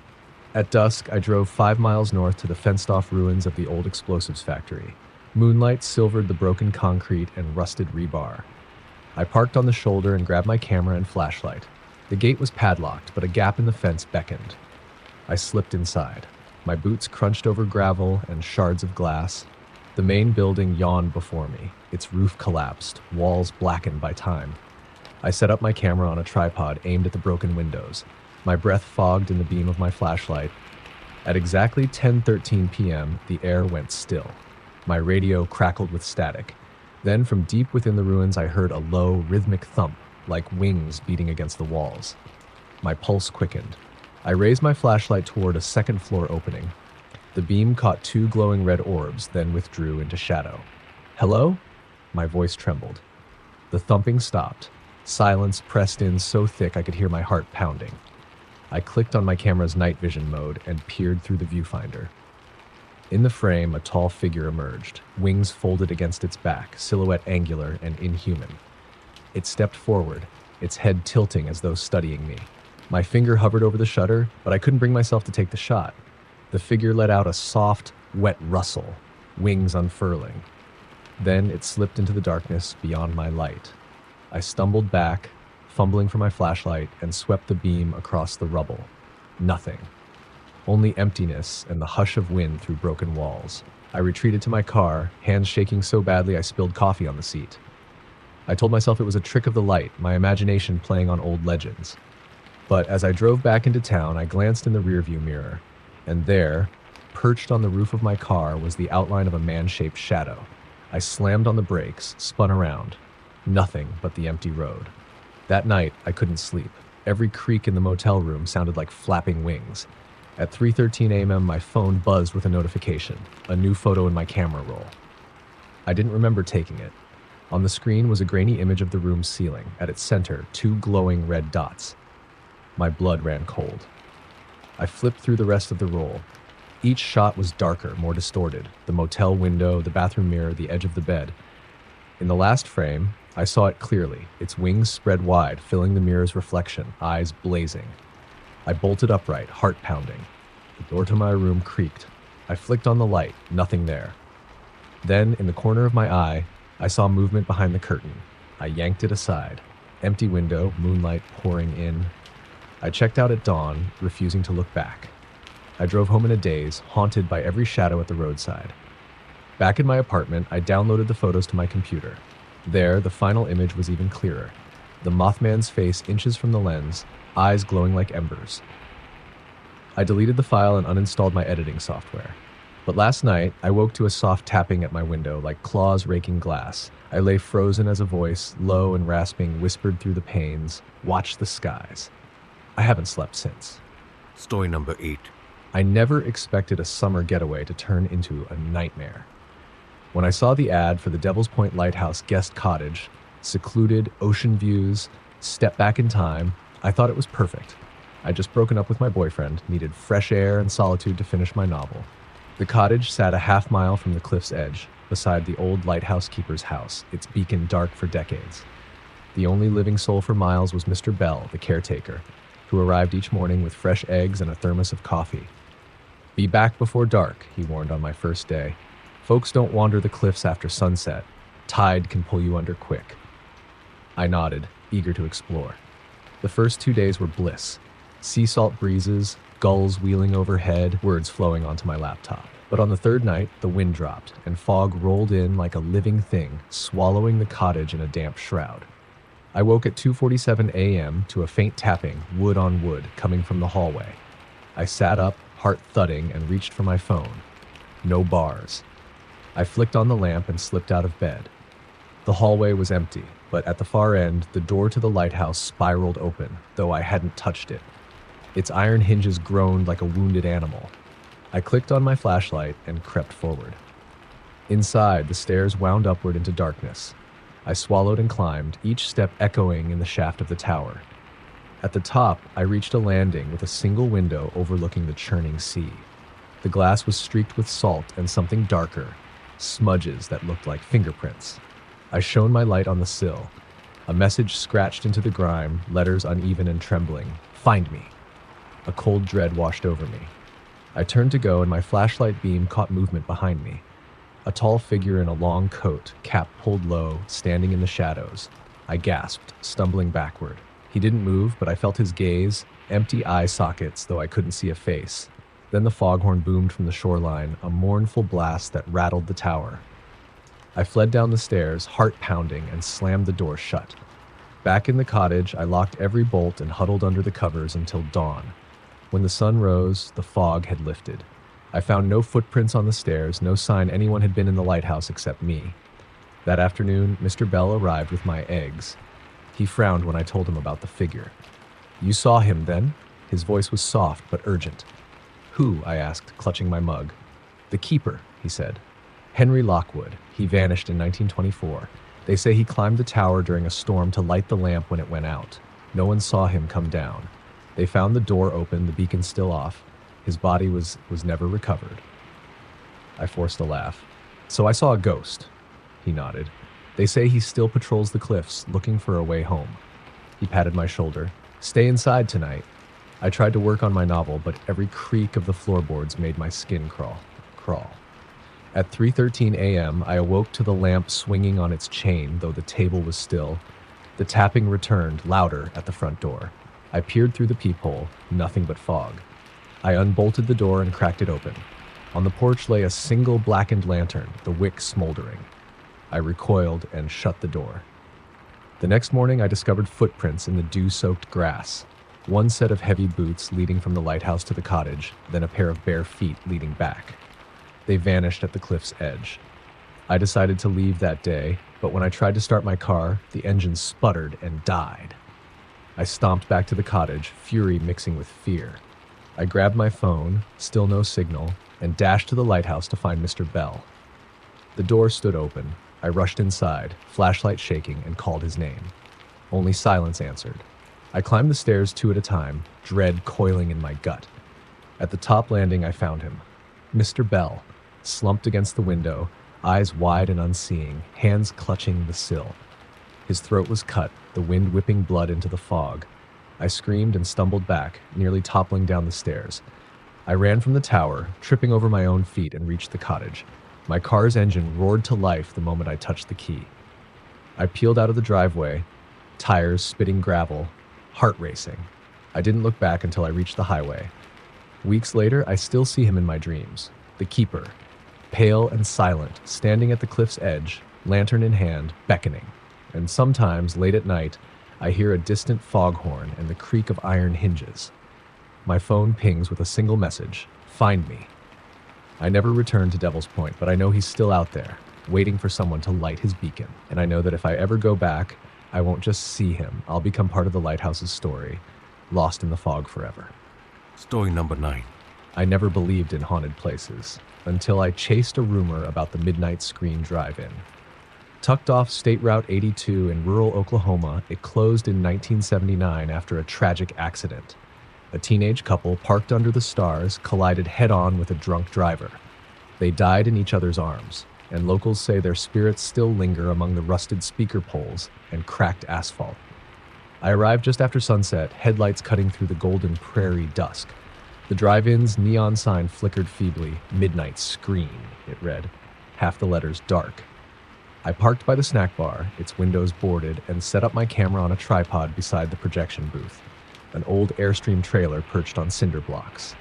At dusk, I drove 5 miles north to the fenced-off ruins of the old explosives factory. Moonlight silvered the broken concrete and rusted rebar. I parked on the shoulder and grabbed my camera and flashlight. The gate was padlocked, but a gap in the fence beckoned. I slipped inside. My boots crunched over gravel and shards of glass. The main building yawned before me, its roof collapsed, walls blackened by time. I set up my camera on a tripod aimed at the broken windows. My breath fogged in the beam of my flashlight. At exactly 10:13 p.m., the air went still. My radio crackled with static. Then from deep within the ruins, I heard a low, rhythmic thump, like wings beating against the walls. My pulse quickened. I raised my flashlight toward a second-floor opening. The beam caught 2 glowing red orbs, then withdrew into shadow. "Hello?" My voice trembled. The thumping stopped. Silence pressed in so thick I could hear my heart pounding. I clicked on my camera's night vision mode and peered through the viewfinder. In the frame, a tall figure emerged, wings folded against its back, silhouette angular and inhuman. It stepped forward, its head tilting as though studying me. My finger hovered over the shutter, but I couldn't bring myself to take the shot. The figure let out a soft, wet rustle, wings unfurling. Then it slipped into the darkness beyond my light. I stumbled back, fumbling for my flashlight, and swept the beam across the rubble. Nothing. Only emptiness and the hush of wind through broken walls. I retreated to my car, hands shaking so badly I spilled coffee on the seat. I told myself it was a trick of the light, my imagination playing on old legends. But as I drove back into town, I glanced in the rearview mirror, and there, perched on the roof of my car, was the outline of a man-shaped shadow. I slammed on the brakes, spun around. Nothing but the empty road. That night, I couldn't sleep. Every creak in the motel room sounded like flapping wings. At 3:13 a.m., my phone buzzed with a notification, a new photo in my camera roll. I didn't remember taking it. On the screen was a grainy image of the room's ceiling. At its center, 2 glowing red dots. My blood ran cold. I flipped through the rest of the roll. Each shot was darker, more distorted. The motel window, the bathroom mirror, the edge of the bed. In the last frame, I saw it clearly, its wings spread wide, filling the mirror's reflection, eyes blazing. I bolted upright, heart pounding. The door to my room creaked. I flicked on the light, nothing there. Then, in the corner of my eye, I saw movement behind the curtain. I yanked it aside. Empty window, moonlight pouring in. I checked out at dawn, refusing to look back. I drove home in a daze, haunted by every shadow at the roadside. Back in my apartment, I downloaded the photos to my computer. There, the final image was even clearer. The Mothman's face inches from the lens, eyes glowing like embers. I deleted the file and uninstalled my editing software. But last night, I woke to a soft tapping at my window, like claws raking glass. I lay frozen as a voice, low and rasping, whispered through the panes, "Watch the skies." I haven't slept since. Story number 8. I never expected a summer getaway to turn into a nightmare. When I saw the ad for the Devil's Point Lighthouse guest cottage, secluded, ocean views, step back in time, I thought it was perfect. I'd just broken up with my boyfriend, needed fresh air and solitude to finish my novel. The cottage sat a half-mile from the cliff's edge, beside the old lighthouse keeper's house, its beacon dark for decades. The only living soul for miles was Mr. Bell, the caretaker, who arrived each morning with fresh eggs and a thermos of coffee. "Be back before dark," he warned on my first day. "Folks don't wander the cliffs after sunset. Tide can pull you under quick." I nodded, eager to explore. The first 2 days were bliss. Sea salt breezes, gulls wheeling overhead, words flowing onto my laptop. But on the third night, the wind dropped, and fog rolled in like a living thing, swallowing the cottage in a damp shroud. I woke at 2:47 a.m. to a faint tapping, wood on wood, coming from the hallway. I sat up, heart thudding, and reached for my phone. No bars. I flicked on the lamp and slipped out of bed. The hallway was empty, but at the far end, the door to the lighthouse spiraled open, though I hadn't touched it. Its iron hinges groaned like a wounded animal. I clicked on my flashlight and crept forward. Inside, the stairs wound upward into darkness. I swallowed and climbed, each step echoing in the shaft of the tower. At the top, I reached a landing with a single window overlooking the churning sea. The glass was streaked with salt and something darker, smudges that looked like fingerprints. I shone my light on the sill. A message scratched into the grime, letters uneven and trembling. "Find me." A cold dread washed over me. I turned to go, and my flashlight beam caught movement behind me. A tall figure in a long coat, cap pulled low, standing in the shadows. I gasped, stumbling backward. He didn't move, but I felt his gaze, empty eye sockets, though I couldn't see a face. Then the foghorn boomed from the shoreline, a mournful blast that rattled the tower. I fled down the stairs, heart pounding, and slammed the door shut. Back in the cottage, I locked every bolt and huddled under the covers until dawn. When the sun rose, the fog had lifted. I found no footprints on the stairs, no sign anyone had been in the lighthouse except me. That afternoon, Mr. Bell arrived with my eggs. He frowned when I told him about the figure. "You saw him, then?" His voice was soft but urgent. "Who?" I asked, clutching my mug. "The keeper," he said. "Henry Lockwood. He vanished in 1924. They say he climbed the tower during a storm to light the lamp when it went out. No one saw him come down. They found the door open, the beacon still off. His body was never recovered." I forced a laugh. "So I saw a ghost." He nodded. "They say he still patrols the cliffs, looking for a way home." He patted my shoulder. "Stay inside tonight." I tried to work on my novel, but every creak of the floorboards made my skin crawl. At 3:13 a.m., I awoke to the lamp swinging on its chain, though the table was still. The tapping returned, louder, at the front door. I peered through the peephole, nothing but fog. I unbolted the door and cracked it open. On the porch lay a single blackened lantern, the wick smoldering. I recoiled and shut the door. The next morning, I discovered footprints in the dew-soaked grass. One set of heavy boots leading from the lighthouse to the cottage, then a pair of bare feet leading back. They vanished at the cliff's edge. I decided to leave that day, but when I tried to start my car, the engine sputtered and died. I stomped back to the cottage, fury mixing with fear. I grabbed my phone, still no signal, and dashed to the lighthouse to find Mr. Bell. The door stood open. I rushed inside, flashlight shaking, and called his name. Only silence answered. I climbed the stairs 2 at a time, dread coiling in my gut. At the top landing, I found him. Mr. Bell, slumped against the window, eyes wide and unseeing, hands clutching the sill. His throat was cut, the wind whipping blood into the fog. I screamed and stumbled back, nearly toppling down the stairs. I ran from the tower, tripping over my own feet, and reached the cottage. My car's engine roared to life the moment I touched the key. I peeled out of the driveway, tires spitting gravel, heart racing. I didn't look back until I reached the highway. Weeks later, I still see him in my dreams. The keeper, pale and silent, standing at the cliff's edge, lantern in hand, beckoning. And sometimes, late at night, I hear a distant foghorn and the creak of iron hinges. My phone pings with a single message: "Find me." I never returned to Devil's Point, but I know he's still out there, waiting for someone to light his beacon. And I know that if I ever go back, I won't just see him. I'll become part of the lighthouse's story, lost in the fog forever. Story number 9. I never believed in haunted places until I chased a rumor about the Midnight Screen Drive-In. Tucked off State Route 82 in rural Oklahoma, it closed in 1979 after a tragic accident. A teenage couple parked under the stars collided head-on with a drunk driver. They died in each other's arms, and locals say their spirits still linger among the rusted speaker poles and cracked asphalt. I arrived just after sunset, headlights cutting through the golden prairie dusk. The drive-in's neon sign flickered feebly. "Midnight Screen," it read, half the letters dark. I parked by the snack bar, its windows boarded, and set up my camera on a tripod beside the projection booth, an old Airstream trailer perched on cinder blocks.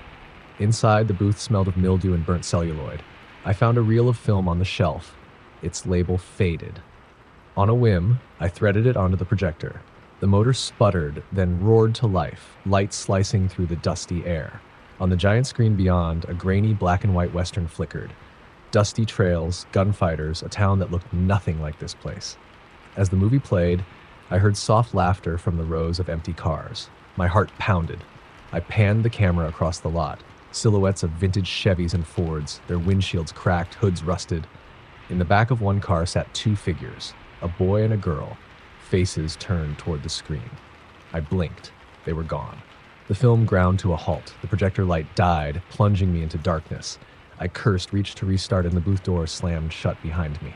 Inside, the booth smelled of mildew and burnt celluloid. I found a reel of film on the shelf, its label faded. On a whim, I threaded it onto the projector. The motor sputtered, then roared to life, light slicing through the dusty air. On the giant screen beyond, a grainy black and white western flickered. Dusty trails, gunfighters, a town that looked nothing like this place. As the movie played, I heard soft laughter from the rows of empty cars. My heart pounded. I panned the camera across the lot. Silhouettes of vintage Chevys and Fords, their windshields cracked, hoods rusted. In the back of one car sat two figures, a boy and a girl, faces turned toward the screen. I blinked. They were gone. The film ground to a halt. The projector light died, plunging me into darkness. I cursed, reached to restart, and the booth door slammed shut behind me.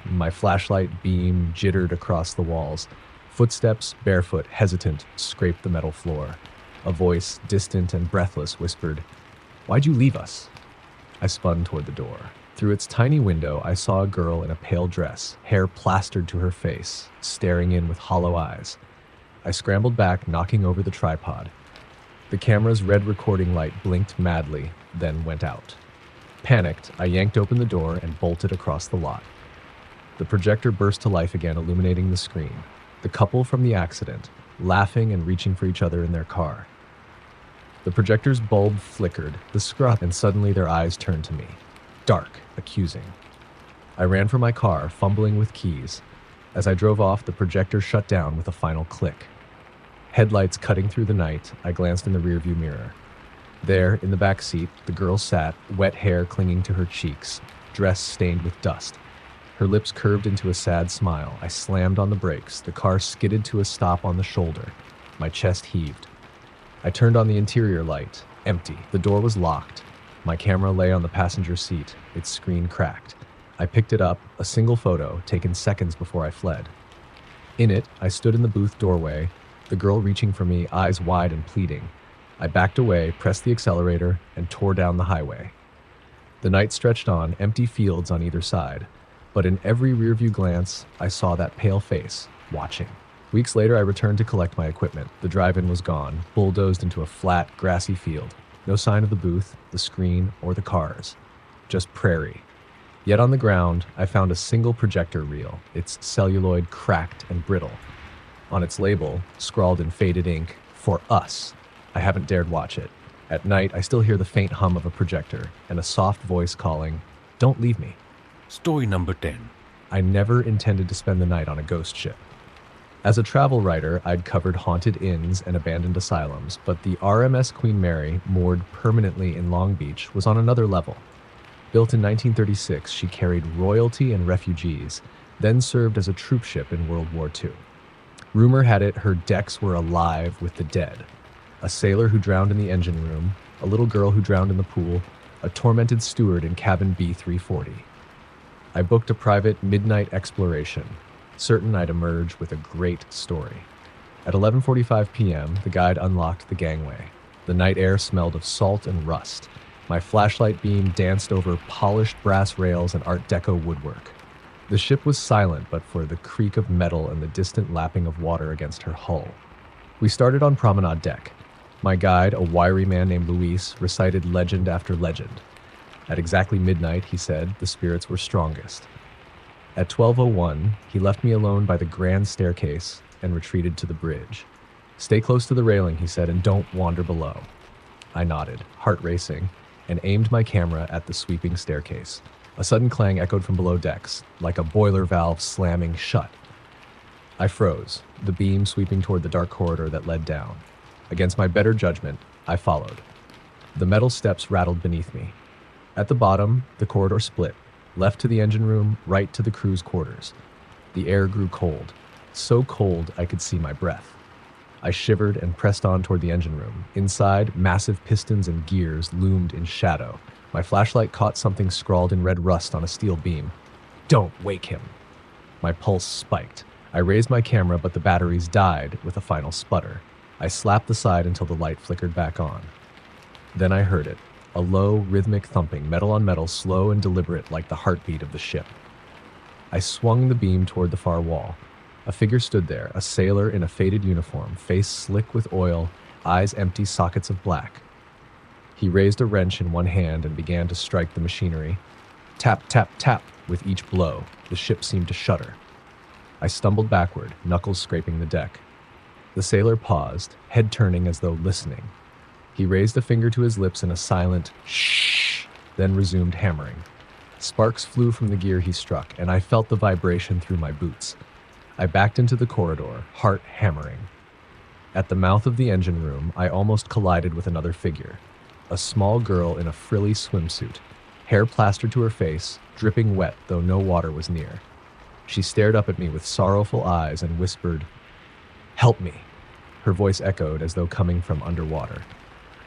My flashlight beam jittered across the walls. Footsteps, barefoot, hesitant, scraped the metal floor. A voice, distant and breathless, whispered, "Why'd you leave us?" I spun toward the door. Through its tiny window, I saw a girl in a pale dress, hair plastered to her face, staring in with hollow eyes. I scrambled back, knocking over the tripod. The camera's red recording light blinked madly, then went out. Panicked, I yanked open the door and bolted across the lot. The projector burst to life again, illuminating the screen. The couple from the accident, laughing and reaching for each other in their car. The projector's bulb flickered, the scrub, and suddenly their eyes turned to me. Dark, accusing. I ran for my car, fumbling with keys. As I drove off, the projector shut down with a final click. Headlights cutting through the night, I glanced in the rearview mirror. There, in the back seat, the girl sat, wet hair clinging to her cheeks, dress stained with dust. Her lips curved into a sad smile. I slammed on the brakes. The car skidded to a stop on the shoulder. My chest heaved. I turned on the interior light. Empty. The door was locked. My camera lay on the passenger seat. Its screen cracked. I picked it up, a single photo, taken seconds before I fled. In it, I stood in the booth doorway, the girl reaching for me, eyes wide and pleading. I backed away, pressed the accelerator, and tore down the highway. The night stretched on, empty fields on either side. But in every rearview glance, I saw that pale face, watching. Weeks later, I returned to collect my equipment. The drive-in was gone, bulldozed into a flat, grassy field. No sign of the booth, the screen, or the cars. Just prairie. Yet on the ground, I found a single projector reel, its celluloid cracked and brittle. On its label, scrawled in faded ink, "For us." I haven't dared watch it. At night, I still hear the faint hum of a projector and a soft voice calling, "Don't leave me." Story number 10. I never intended to spend the night on a ghost ship. As a travel writer, I'd covered haunted inns and abandoned asylums, but the RMS Queen Mary, moored permanently in Long Beach, was on another level. Built in 1936, she carried royalty and refugees, then served as a troop ship in World War II. Rumor had it her decks were alive with the dead. A sailor who drowned in the engine room, a little girl who drowned in the pool, a tormented steward in cabin B340. I booked a private midnight exploration, certain I'd emerge with a great story. At 11:45 p.m., the guide unlocked the gangway. The night air smelled of salt and rust. My flashlight beam danced over polished brass rails and Art Deco woodwork. The ship was silent but for the creak of metal and the distant lapping of water against her hull. We started on promenade deck. My guide, a wiry man named Luis, recited legend after legend. At exactly midnight, he said, the spirits were strongest. At 12:01, he left me alone by the grand staircase and retreated to the bridge. "Stay close to the railing," he said, "and don't wander below." I nodded, heart racing, and aimed my camera at the sweeping staircase. A sudden clang echoed from below decks, like a boiler valve slamming shut. I froze, the beam sweeping toward the dark corridor that led down. Against my better judgment, I followed. The metal steps rattled beneath me. At the bottom, the corridor split, left to the engine room, right to the crew's quarters. The air grew cold, so cold I could see my breath. I shivered and pressed on toward the engine room. Inside, massive pistons and gears loomed in shadow. My flashlight caught something scrawled in red rust on a steel beam. "Don't wake him." My pulse spiked. I raised my camera, but the batteries died with a final sputter. I slapped the side until the light flickered back on. Then I heard it, a low, rhythmic thumping, metal on metal, slow and deliberate like the heartbeat of the ship. I swung the beam toward the far wall. A figure stood there, a sailor in a faded uniform, face slick with oil, eyes empty sockets of black. He raised a wrench in one hand and began to strike the machinery. Tap, tap, tap, with each blow. The ship seemed to shudder. I stumbled backward, knuckles scraping the deck. The sailor paused, head turning as though listening. He raised a finger to his lips in a silent shh, then resumed hammering. Sparks flew from the gear he struck, and I felt the vibration through my boots. I backed into the corridor, heart hammering. At the mouth of the engine room, I almost collided with another figure. A small girl in a frilly swimsuit, hair plastered to her face, dripping wet though no water was near. She stared up at me with sorrowful eyes and whispered, "Help me." Her voice echoed as though coming from underwater.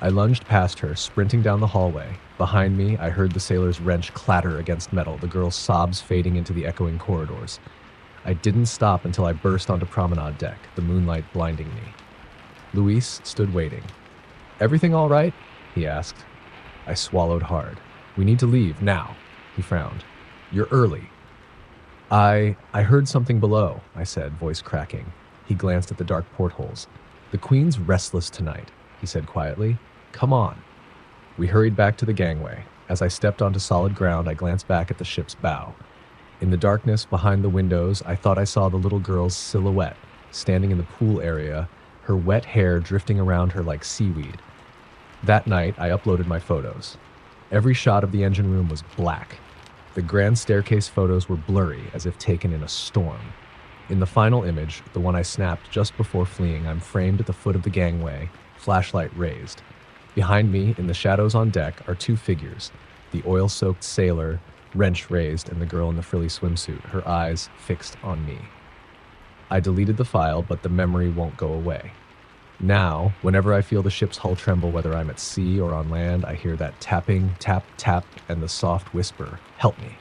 I lunged past her, sprinting down the hallway. Behind me, I heard the sailor's wrench clatter against metal, the girl's sobs fading into the echoing corridors. I didn't stop until I burst onto promenade deck, the moonlight blinding me. Luis stood waiting. "Everything all right?" he asked. I swallowed hard. "We need to leave, now," he frowned. "You're early." I heard something below," I said, voice cracking. He glanced at the dark portholes. "The Queen's restless tonight," he said quietly. "Come on." We hurried back to the gangway. As I stepped onto solid ground, I glanced back at the ship's bow. In the darkness behind the windows, I thought I saw the little girl's silhouette, standing in the pool area, her wet hair drifting around her like seaweed. That night, I uploaded my photos. Every shot of the engine room was black. The grand staircase photos were blurry, as if taken in a storm. In the final image, the one I snapped just before fleeing, I'm framed at the foot of the gangway, flashlight raised. Behind me, in the shadows on deck, are two figures, the oil-soaked sailor, wrench raised, and the girl in the frilly swimsuit, her eyes fixed on me. I deleted the file, but the memory won't go away. Now, whenever I feel the ship's hull tremble, whether I'm at sea or on land, I hear that tapping, tap, tap, and the soft whisper, "Help me."